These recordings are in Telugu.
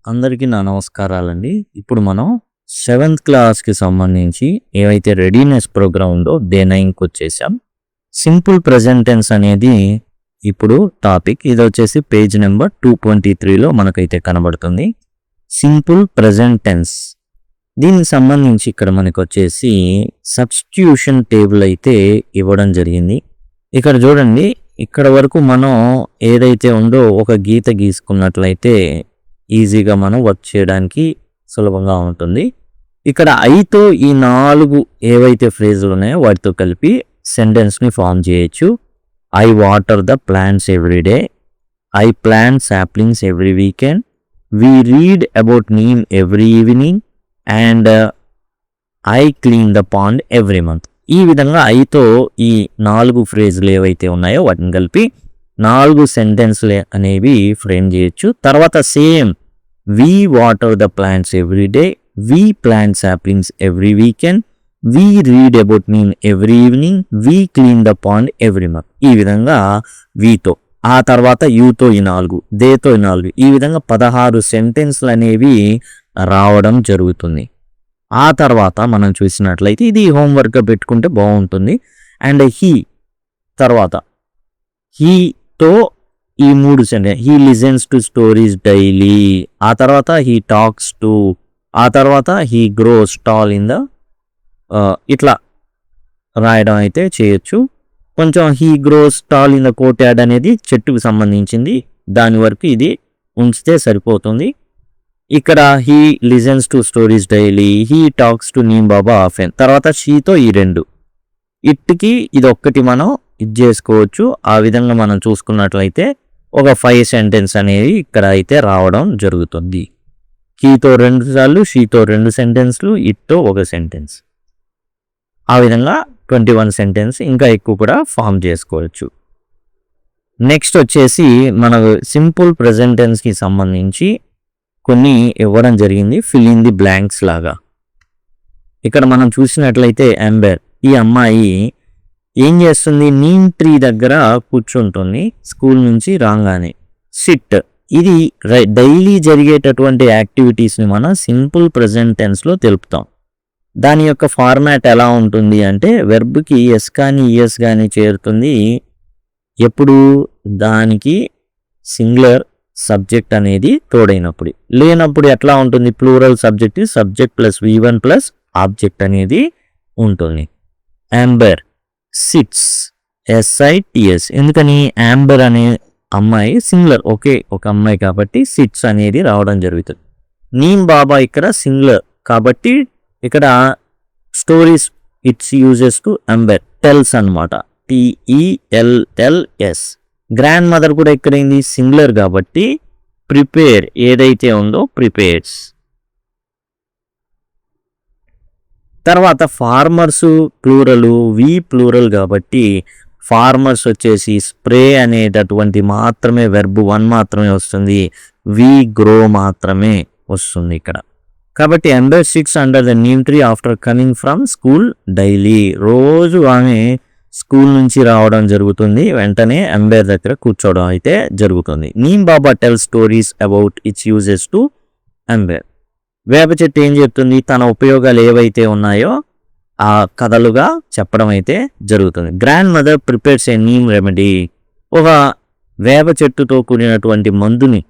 అందరికీ నా నమస్కారాలండి. ఇప్పుడు మనం 7th క్లాస్‌కి సంబంధించి ఏవైతే రెడీనెస్ ప్రోగ్రామ్ ఉందో డే 9కి వచ్చేసాం. సింపుల్ ప్రెజెంట్ టెన్స్ అనేది ఇప్పుడు టాపిక్. ఇది వచ్చేసి పేజ్ నెంబర్ 223లో మనకైతే కనబడుతుంది. Simple present tense. దీనికి సంబంధించి ఇక్కడ మనకు వచ్చేసి సబ్స్టిట్యూషన్ టేబుల్ అయితే ఇవ్వడం జరిగింది. ఇక్కడ చూడండి, ఇక్కడ వరకు మనం ఏదైతే ఉందో ఒక గీత గీసుకున్నట్లయితే ఈజీగా మనం వర్క్ చేయడానికి సులభంగా ఉంటుంది. ఇక్కడ ఐతో ఈ 4 ఏవైతే ఫ్రేజులు ఉన్నాయో వాటితో కలిపి సెంటెన్స్ని ఫామ్ చేయొచ్చు. I water the plants every day, I plant saplings every weekend, we read about neem every evening and I clean the pond every month. ఈ విధంగా ఐతో ఈ 4 ఫ్రేజులు ఏవైతే ఉన్నాయో వాటిని కలిపి 4 సెంటెన్స్లు అనేవి ఫ్రేమ్ చేయొచ్చు. తర్వాత same we water the plants every day, we plant saplings every weekend, we read about neem every evening, we clean the pond every month. ఈ విధంగా వీతో, ఆ తర్వాత యూతో ఈ 4, దేతో ఈ 4, ఈ విధంగా 16 సెంటెన్స్లు అనేవి రావడం జరుగుతుంది. ఆ తర్వాత మనం చూసినట్లయితే ఇది హోంవర్క్గా పెట్టుకుంటే బాగుంటుంది. అండ్ హీ తర్వాత హీతో ఈ 3 sentence, he listens to stories daily, ఆ తర్వాత హీ టాక్స్ టు, ఆ తర్వాత he grows tall in the, ఇట్లా రాయడం అయితే చేయొచ్చు. కొంచెం he grows tall in the courtyard అనేది చెట్టుకు సంబంధించింది, దాని వరకు ఇది ఉంచితే సరిపోతుంది. ఇక్కడ he listens to stories daily, he talks to neem Baba often, తర్వాత షీతో ఈ 2, ఇట్కి ఇది ఒక్కటి మనం ఇది చేసుకోవచ్చు. ఆ విధంగా మనం చూసుకున్నట్లయితే ఒక 5 సెంటెన్స్ అనేవి ఇక్కడ అయితే రావడం జరుగుతుంది. హీతో 2 సార్లు, షీతో 2 సెంటెన్స్లు, ఇట్తో 1 సెంటెన్స్. ఆ విధంగా 21 సెంటెన్స్, ఇంకా ఎక్కువ కూడా ఫామ్ చేసుకోవచ్చు. నెక్స్ట్ వచ్చేసి మన సింపుల్ ప్రెజెంట్ టెన్స్కి సంబంధించి కొన్ని ఇవ్వడం జరిగింది, ఫిల్ ఇన్ ది బ్లాంక్స్ లాగా. ఇక్కడ మనం చూసినట్లయితే అంబర్, ఈ అమ్మాయి ఏం చేస్తుంది, నీమ్ ట్రీ దగ్గర కూర్చుంటుంది స్కూల్ నుంచి రాగానే. సిట్, ఇది డైలీ జరిగేటటువంటి యాక్టివిటీస్ని మనం సింపుల్ ప్రెజెంట్ టెన్స్లో తెలుపుతాం. దాని యొక్క ఫార్మాట్ ఎలా ఉంటుంది అంటే వెర్బ్కి ఎస్ కానీ ఈఎస్ కానీ చేరుతుంది ఎప్పుడు, దానికి సింగులర్ సబ్జెక్ట్ అనేది తోడైనప్పుడు. లేనప్పుడు ఎట్లా ఉంటుంది, plural subject, subject plus V1 plus object అనేది ఉంటుంది. Amber sits, SITS. ఎందుకని, అంబర్ అనే అమ్మాయి సింగులర్, ఒకే ఒక అమ్మాయి కాబట్టి సిట్స్ అనేది రావడం జరుగుతుంది. నీమ్ బాబా ఇక్కడ సింగులర్ కాబట్టి ఇక్కడ stories its uses to Amber, tells అనమాట, TELLS. గ్రాండ్ మదర్ కూడా ఇక్కడ ఏంది, సింగులర్ కాబట్టి ప్రిపేర్ ఏదైతే ఉందో ప్రిపేర్స్. తర్వాత ఫార్మర్స్ ప్లూరలు, వి ప్లూరల్ కాబట్టి ఫార్మర్స్ వచ్చేసి స్ప్రే అనేటటువంటి మాత్రమే వెర్బ్ 1 మాత్రమే వస్తుంది, వి గ్రో మాత్రమే వస్తుంది ఇక్కడ. కాబట్టి Amber sits under the neem tree after coming from school daily. రోజు ఆమె స్కూల్ నుంచి రావడం జరుగుతుంది, వెంటనే అంబేర్ దగ్గర కూర్చోవడం అయితే జరుగుతుంది. Neem Baba tell stories about its uses to అంబేర్. వేప చెట్టు ఏం చెప్తుంది, తన ఉపయోగాలు ఏవైతే ఉన్నాయో ఆ కథలుగా చెప్పడం అయితే జరుగుతుంది. గ్రాండ్ మదర్ ప్రిపేర్స్ ఏ నీమ్ రెమెడీ, ఒక వేప చెట్టుతో కూడినటువంటి మందుని,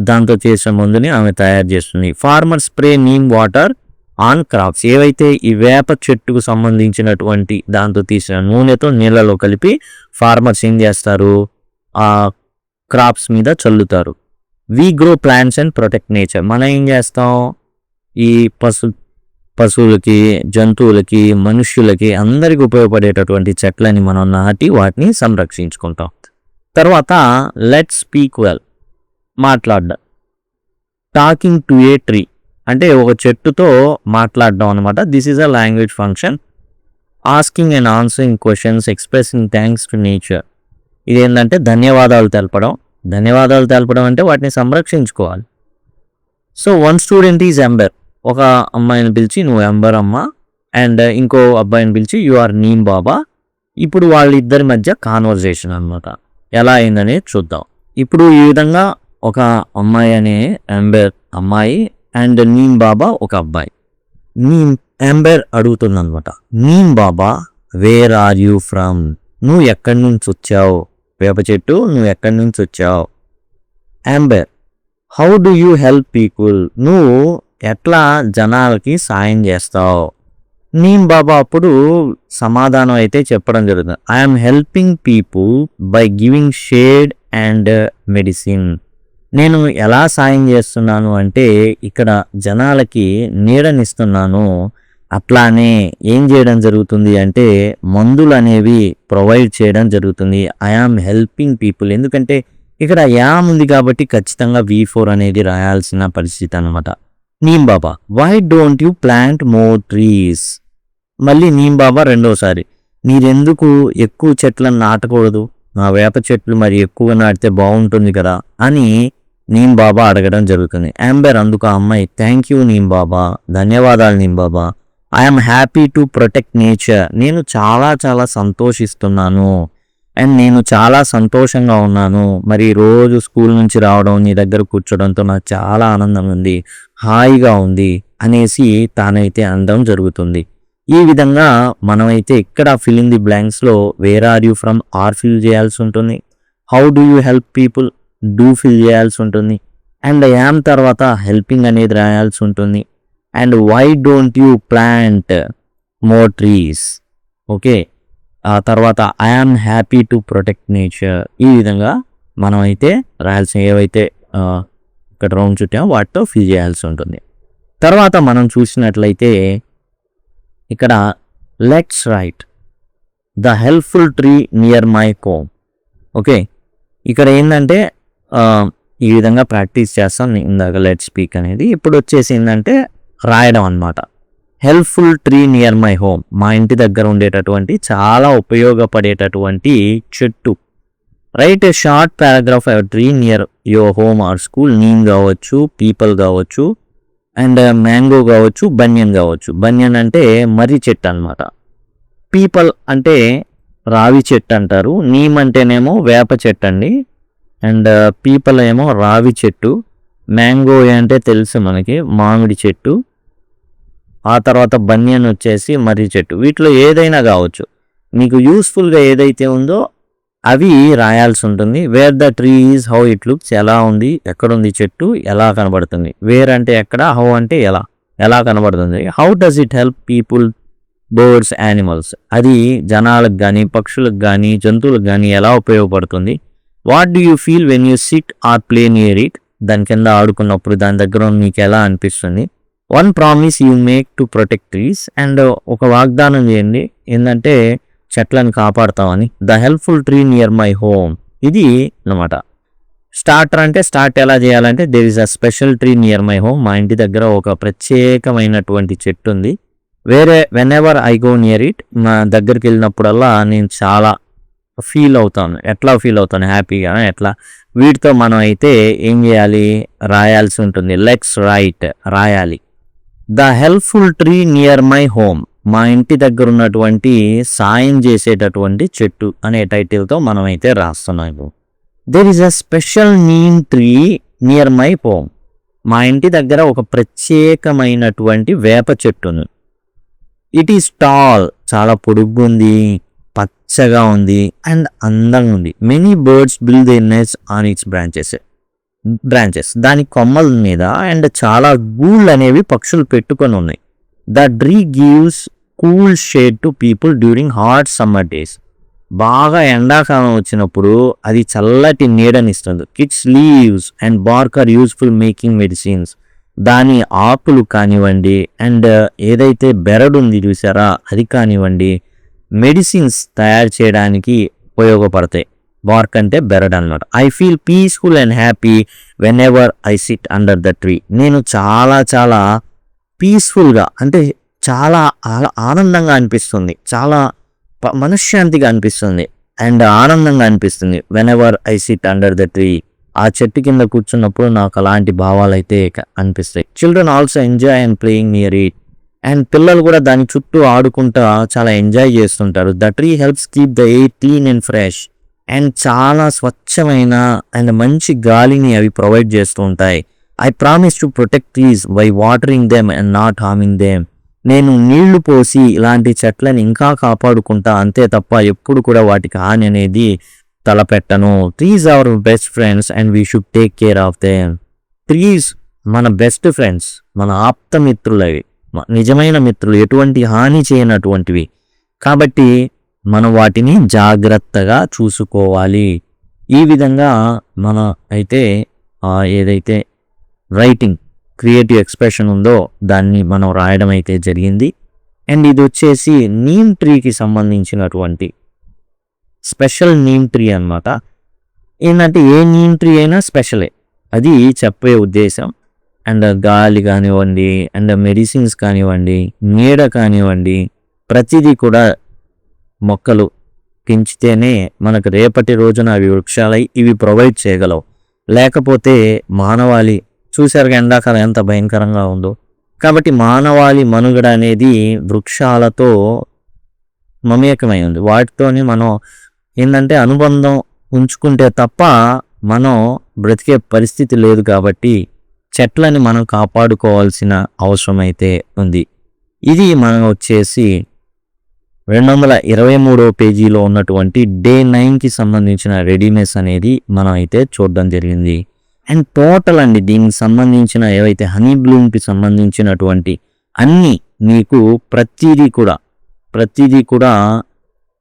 దాంతో చేసిన మందుని ఆమె తయారు చేస్తుంది. Farmer spray neem water on crops, ఏవైతే ఈ వేప చెట్టుకు సంబంధించినటువంటి దాంతో తీసిన నూనెతో నీళ్ళలో కలిపి ఫార్మర్స్ ఏం చేస్తారు, ఆ క్రాప్స్ మీద చల్లుతారు. We grow plants and protect nature, మనం ఏం చేస్తాం, ఈ పశువులకి, జంతువులకి, మనుష్యులకి అందరికి ఉపయోగపడేటటువంటి చెట్లని మనం నాటి వాటిని సంరక్షించుకుంటాం. తర్వాత లెట్స్ స్పీక్ వెల్, మాట్లాడడం. టాకింగ్ టు ఏ ట్రీ అంటే ఒక చెట్టుతో మాట్లాడడం అనమాట. This is a language function. Asking and answering questions, expressing thanks to nature, ఇదేంటంటే ధన్యవాదాలు తెలపడం. ధన్యవాదాలు తెలపడం అంటే వాటిని సంరక్షించుకోవాలి. సో 1 స్టూడెంట్ ఈజ్ అంబర్, ఒక అమ్మాయిని పిలిచి నువ్వు అంబర్ అమ్మ, అండ్ ఇంకో అబ్బాయిని పిలిచి యు ఆర్ నీమ్ బాబా. ఇప్పుడు వాళ్ళిద్దరి మధ్య కాన్వర్జేషన్ అనమాట ఎలా అయిందనేది చూద్దాం. ఇప్పుడు ఈ విధంగా ఒక అమ్మాయి అనే అంబర్ అమ్మాయి అండ్ నీమ్ బాబా ఒక అబ్బాయి. నీమ్ అంబర్ అడుగుతుంది అనమాట, neem Baba where are you from? నువ్వు ఎక్కడి నుంచి వచ్చావు? వేప చెట్టు, నువ్వు ఎక్కడి నుంచి వచ్చావు? Amber, how do you help people? నువ్వు ఎట్లా జనాలకి సాయం చేస్తావు? నీమ్ బాబా అప్పుడు సమాధానం అయితే చెప్పడం జరుగుతుంది, I'm helping people by giving shade and medicine. నేను ఎలా సాయం చేస్తున్నాను అంటే ఇక్కడ జనాలకి నీడనిస్తున్నాను, అట్లానే ఏం చేయడం జరుగుతుంది అంటే మందులు అనేవి ప్రొవైడ్ చేయడం జరుగుతుంది. ఐఆమ్ హెల్పింగ్ పీపుల్, ఎందుకంటే ఇక్కడ యామ్ ఉంది కాబట్టి ఖచ్చితంగా V4 అనేది రాయాల్సిన పరిస్థితి అనమాట. Neem Baba, why don't you plant more trees? మళ్ళీ నీమ్ బాబా రెండోసారి, మీరెందుకు ఎక్కువ చెట్లను నాటకూడదు? మా వేప చెట్లు మరి ఎక్కువగా నాటితే బాగుంటుంది కదా అని నీమ్ బాబా అడగడం జరుగుతుంది. అంబర్ అందుకు ఆ అమ్మాయి, థ్యాంక్ యూ నీమ్ బాబా, ధన్యవాదాలు neem Baba. I'm happy to protect nature. నేను చాలా చాలా సంతోషిస్తున్నాను అండ్ నేను చాలా సంతోషంగా ఉన్నాను. మరి రోజు స్కూల్ నుంచి రావడం, నీ దగ్గర కూర్చోడంతో నాకు చాలా ఆనందం ఉంది, హాయిగా ఉంది అనేసి తానైతే అనడం జరుగుతుంది. ఈ విధంగా మనమైతే ఇక్కడ ఫిల్ ఇన్ ది బ్లాంక్స్లో where are you from or fill చేయాల్సి ఉంటుంది, how do you help people do fill చేయాల్సి ఉంటుంది, అండ్ యామ్ తర్వాత హెల్పింగ్ అనేది రాయాల్సి ఉంటుంది, and why don't you plant more trees. Okay, ఆ తర్వాత I am happy to protect nature. ఈ విధంగా మనం అయితే రాయాల్సిన ఏవైతే ఇక్కడ రౌండ్ చుట్టామో వాటితో ఫిల్ చేయాల్సి ఉంటుంది. తర్వాత మనం చూసినట్లయితే ఇక్కడ let's write the helpful tree near my home. Okay, ఇక్కడ ఏంటంటే ఈ విధంగా ప్రాక్టీస్ చేస్తాం ఇందాక లెట్ స్పీక్ అనేది. ఇప్పుడు వచ్చేసి ఏంటంటే రాయడం అన్నమాట. Helpful tree near my home, మా ఇంటి దగ్గర ఉండేటటువంటి చాలా ఉపయోగపడేటటువంటి చెట్టు. Right A short paragraph tree near your home or school. Neem కావచ్చు, పీపల్ కావచ్చు, అండ్ మ్యాంగో కావచ్చు, బనియన్ కావచ్చు. బనియన్ అంటే మర్రి చెట్టు అనమాట, పీపల్ అంటే రావి చెట్టు అంటారు, నీమ్ అంటేనేమో వేప చెట్టు అండి, అండ్ పీపల్ ఏమో రావి చెట్టు, మ్యాంగో అంటే తెలుసు మనకి మామిడి చెట్టు, ఆ తర్వాత బనియన్ వచ్చేసి మర్రి చెట్టు. వీటిలో ఏదైనా కావచ్చు, మీకు యూస్ఫుల్గా ఏదైతే ఉందో అవి రాయాల్సి ఉంటుంది. Wear the tree is, how it looks, ఎలా ఉంది, ఎక్కడుంది చెట్టు, ఎలా కనబడుతుంది. వేర్ అంటే ఎక్కడ, హౌ అంటే ఎలా కనబడుతుంది. How does it help people, birds, animals, అది జనాలకు కానీ పక్షులకు కానీ జంతువులకు కానీ ఎలా ఉపయోగపడుతుంది. What do you feel when you sit or play near it, దాని కింద ఆడుకున్నప్పుడు దాని దగ్గర మీకు ఎలా అనిపిస్తుంది. One promise you make to protect trees, and ఒక వాగ్దానం చేయండి ఏంటంటే చెట్లను కాపాడుతామని. The helpful tree near my home, ఇది అన్నమాట. స్టార్టర్ అంటే స్టార్ట్ ఎలా చేయాలంటే there is a special tree near my home, మా ఇంటి దగ్గర ఒక ప్రత్యేకమైనటువంటి చెట్టు ఉంది. When ever I go near it, మా దగ్గరికి వెళ్ళినప్పుడల్లా నేను చాలా ఫీల్ అవుతాను. ఎట్లా ఫీల్ అవుతాను, హ్యాపీగా ఎట్లా. వీటితో మనం అయితే ఏం చేయాలి, రాయాల్సి ఉంటుంది. లెట్స్ రైట్, రాయాలి. The helpful tree near my home, మా ఇంటి దగ్గర ఉన్నటువంటి సాయం చేసేటటువంటి చెట్టు అనే టైటిల్తో మనం అయితే రాస్తున్నాము. There is a special neem tree near my home, మా ఇంటి దగ్గర ఒక ప్రత్యేకమైనటువంటి వేప చెట్టును. ఇట్ ఈస్ టాల్, చాలా పొడుగ్గుంది, పచ్చగా ఉంది, అండ్ అందంగా ఉంది. Many birds build their nest on its branches, దాని కొమ్మల మీద అండ్ చాలా గూళ్ళు అనేవి పక్షులు పెట్టుకొని ఉన్నాయి. The tree gives cool shade to people during hot summer days, బాగా ఎండాకాలం వచ్చినప్పుడు అది చల్లటి నీడనిస్తుంది. Its leaves and bark are useful making medicines, దాని ఆకులు కానివ్వండి అండ్ ఏదైతే బెరడు ఉంది చూసారా అది కానివ్వండి మెడిసిన్స్ తయారు చేయడానికి ఉపయోగపడతాయి. బార్క్ అంటే బెరడ్ అన్నమాట. I feel peaceful and happy when ever I SIT under the tree, నేను చాలా చాలా పీస్ఫుల్గా అంటే చాలా ఆనందంగా అనిపిస్తుంది, చాలా మనశ్శాంతిగా అనిపిస్తుంది అండ్ ఆనందంగా అనిపిస్తుంది. When ever I SIT under the tree, ఆ చెట్టు కింద కూర్చున్నప్పుడు నాకు అలాంటి భావాలు అయితే అనిపిస్తాయి. Children also enjoy and playing near it, and పిల్లలు కూడా దాని చుట్టూ ఆడుకుంటా చాలా ఎంజాయ్ చేస్తుంటారు. The tree helps keep the air clean and fresh, and చాలా స్వచ్ఛమైన అండ్ మంచి గాలిని అవి ప్రొవైడ్ చేస్తూ ఉంటాయి. I promise to protect trees by watering them and not harming them. నేను నీళ్లు పోసి ఇలాంటి చెట్లను ఇంకా కాపాడుకుంటా, అంతే తప్ప ఎప్పుడు కూడా వాటికి హాని అనేది తలపెట్టను. Trees are best friends and we should take care of them. Trees మన బెస్ట్ ఫ్రెండ్స్, మన ఆప్త మిత్రులు, అవి నిజమైన మిత్రులు, ఎటువంటి హాని చేయనటువంటివి. కాబట్టి మనం వాటిని జాగ్రత్తగా చూసుకోవాలి. ఈ విధంగా మన అయితే ఏదైతే రైటింగ్ క్రియేటివ్ ఎక్స్ప్రెషన్ ఉందో దాన్ని మనం రాయడం అయితే జరిగింది. అండ్ ఇది వచ్చేసి నీమ్ ట్రీకి సంబంధించినటువంటి స్పెషల్ నీమ్ ట్రీ అన్నమాట. ఏంటంటే ఏ నీమ్ ట్రీ అయినా స్పెషలే, అది చెప్పే ఉద్దేశం. అండ్ గాలి కానివ్వండి, అండ్ మెడిసిన్స్ కానివ్వండి, నీడ కానివ్వండి, ప్రతిదీ కూడా మొక్కలు పెంచితేనే మనకు రేపటి రోజున అవి వృక్షాలై ఇవి ప్రొవైడ్ చేయగలవు. లేకపోతే మానవాళి చూశారుగా ఎండాకాలం ఎంత భయంకరంగా ఉందో. కాబట్టి మానవాళి మనుగడ అనేది వృక్షాలతో మమేకమై ఉంది. వాటితోని మనం ఏంటంటే అనుబంధం ఉంచుకుంటే తప్ప మనం బ్రతికే పరిస్థితి లేదు. కాబట్టి చెట్లని మనం కాపాడుకోవాల్సిన అవసరం అయితే ఉంది. ఇది మనం వచ్చేసి 223వ పేజీలో ఉన్నటువంటి డే 9కి సంబంధించిన రెడీనెస్ అనేది మనం అయితే చూడడం జరిగింది. అండ్ టోటల్ అండి దీనికి సంబంధించిన ఏవైతే హనీ బ్లూమ్కి సంబంధించినటువంటి అన్నీ మీకు ప్రతిదీ కూడా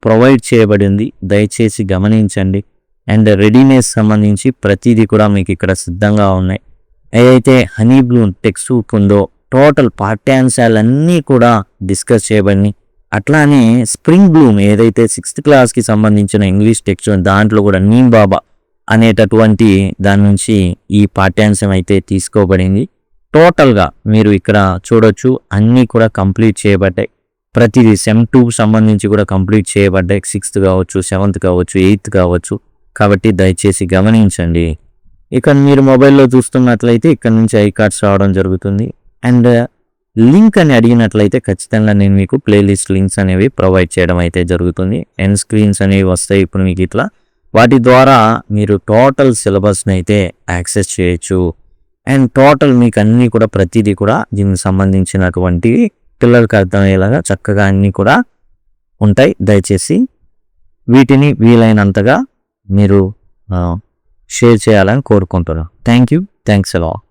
ప్రొవైడ్ చేయబడింది. దయచేసి గమనించండి. అండ్ రెడీనెస్ సంబంధించి ప్రతిదీ కూడా మీకు ఇక్కడ సిద్ధంగా ఉన్నాయి. ఏదైతే హనీ బ్లూమ్ టెక్స్ట్ బుక్ ఉందో టోటల్ పాఠ్యాంశాలన్నీ కూడా డిస్కస్ చేయబడినాయి. అట్లానే స్ప్రింగ్ బ్లూమ్ ఏదైతే 6th క్లాస్కి సంబంధించిన ఇంగ్లీష్ టెక్స్ట్ దాంట్లో కూడా నీమ్ బాబా అనేటటువంటి దాని నుంచి ఈ పాఠ్యాంశం అయితే తీసుకోబడింది. టోటల్గా మీరు ఇక్కడ చూడొచ్చు అన్నీ కూడా కంప్లీట్ చేయబడ్డాయి. ప్రతిదీ సెమ్ 2 సంబంధించి కూడా కంప్లీట్ చేయబడ్డాయి. 6th కావచ్చు, 7th కావచ్చు, 8th కావచ్చు. కాబట్టి దయచేసి గమనించండి. ఇక మీరు మొబైల్లో చూస్తున్నట్లయితే ఇక్కడ నుంచి ఐ కార్డ్స్ రావడం జరుగుతుంది. అండ్ లింక్ అని అడిగినట్లయితే ఖచ్చితంగా నేను మీకు ప్లేలిస్ట్ లింక్స్ అనేవి ప్రొవైడ్ చేయడం అయితే జరుగుతుంది. ఎండ్ స్క్రీన్స్ అనేవి వస్తాయి ఇప్పుడు మీకు ఇట్లా. వాటి ద్వారా మీరు టోటల్ సిలబస్ని అయితే యాక్సెస్ చేయొచ్చు. అండ్ టోటల్ మీకు అన్నీ కూడా ప్రతిదీ కూడా దీనికి సంబంధించినటువంటి పిల్లలకు అర్థమయ్యేలాగా చక్కగా అన్నీ కూడా ఉంటాయి. దయచేసి వీటిని వీలైనంతగా మీరు షేర్ చేయాలని కోరుకుంటున్నాను. Thanks a lot.